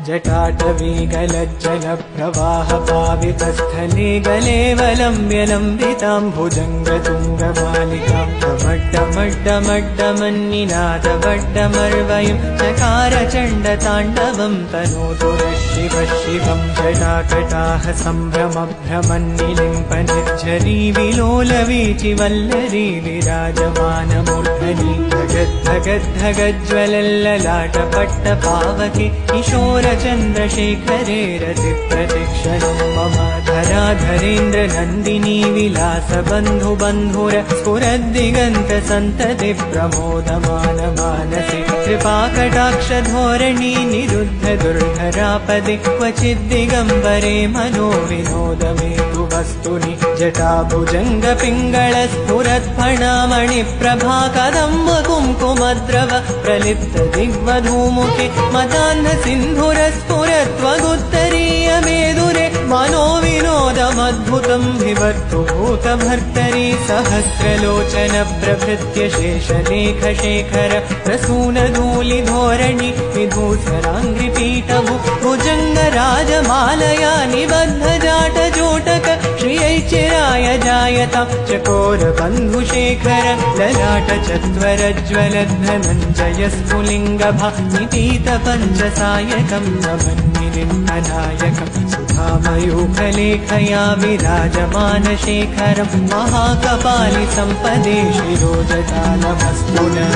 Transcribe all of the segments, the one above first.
जटाटवी गलज्जलप्रवाहपावितस्थले गलेवलम्ब्य लम्बितां भुजङ्गतुङ्गमालिकां डमड्डमड्डमड्डमन्निनादवड्डमर्वयं चकारचण्डताण्डवं तनोतु नः शिवः शिवं। जटाकटाह सम्भ्रमभ्रमन्निलिम्प निर्झरी विलोलवीचिवल्लरी विराजमानमूर्धनि धगद्धगद्धगज्ज्वलल्ललाटपट्टपावके किशोरचन्द्रशेखरे रतिप्रतिक्षणं मम धराधरेन्द्रनन्दिनी विलासबन्धुबन्धुर स्फुरद्दिगन्तसन्तति प्रमोदमानमानसे कृपाकटाक्षधोरणी निरुद्ध दुर्धरापदे क्वचिद्दिगम्बरे मनोविनोदमेतु वस्तुनि जटाभुजङ्गपिङ्गळस्फुरत्फणामणिप्रभाकदम्ब कुङ्कुमद्रव प्रलिप्तदिग्वधूमुखे मदान्धसिन्धुरस्फुरत्वगुत्तरीयमेदुरे मनोविनोदमद्भुतं विवर्तु भूतभर्तरि सहस्रलोचन प्रभृत्य शेषलेखशेखर प्रसूनधूलिधोरणि विधूसराङ्घ्रिपीठभु भुजङ्गराजमालया निबद्धजाटजोटक श्रियैचिराय जायतां चकोरबन्धुशेखर ललाटचत्वरज्वलद्धनञ्जयस्फुलिङ्गभा निपीतपञ्चसायकं नमन्निलिम्पनायकं सुधामयूखलेखया विराजमानशेखरं महाकपालिसम्पदे शिरोजटालमस्तु नः।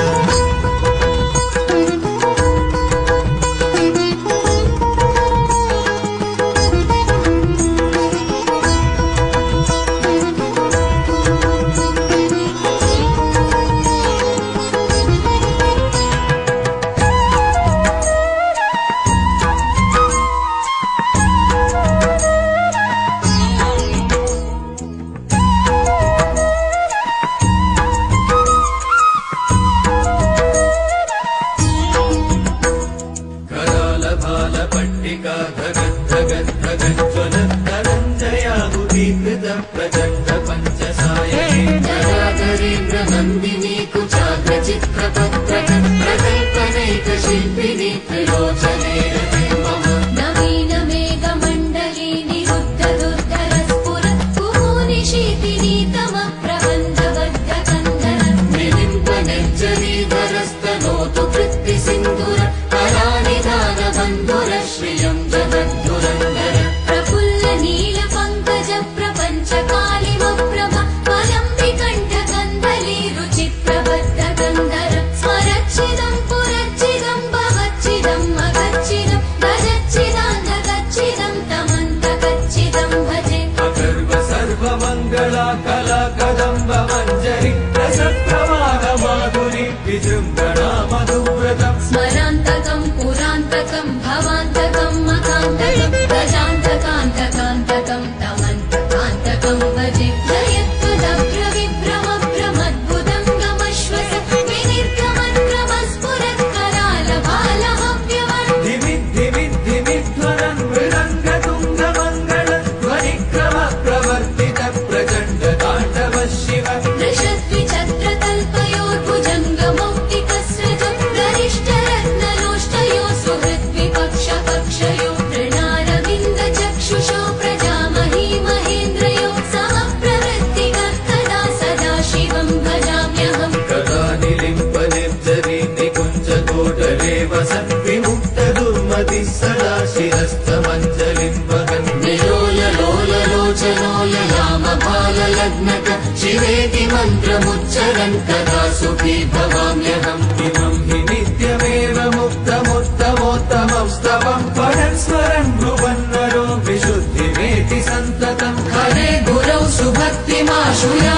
स्मरान्तकं पुरान्तकं भवान्तकं मकान्तकं गजान्तकान्तकान्तकं तमन्तकान्तकं भजे जयत्वदभ्रविभ्रमभ्रमद्भुतङ्गमश्वस विनिर्गमन्क्रमस्फुरत्करालभालहव्यवन् धिमिद्धिमिद्धिमिध्वरन् मृदङ्गतुङ्गमङ्गल ध्वनिक्रम प्रवर्तित प्रचण्डताण्डव शिव दृशद्विचक्रतल्पयोर्भुजङ्गमौक्तिकस्रजं गरिष्ठरत्नलोष्टयो सुहृद्विपक्षपक्षयो तृणारविन्दचक्षुषो प्रजामही महेन्द्रयो समप्रवृत्तिक कदा सदा शिवं भजाम्यहम्। कदा निलिम्पनिर्जरी निकुञ्जकोटरे वसन् विमुक्तदुर्मतिः सदा शिरस्थमञ्जलिं वहन् निलोललोललोचनोललामपाललग्नक शिवेति मन्त्रमुच्चरन् कदा सुखी भवाम्यहम्। इमं हि नित्यमेव मुक्तमुत्तमोत्तमं स्तवं पठन् स्मरन् भ्रुवन्नरो विशुद्धिमेति सन्ततं हरे गुरौ सुभक्तिमाशुया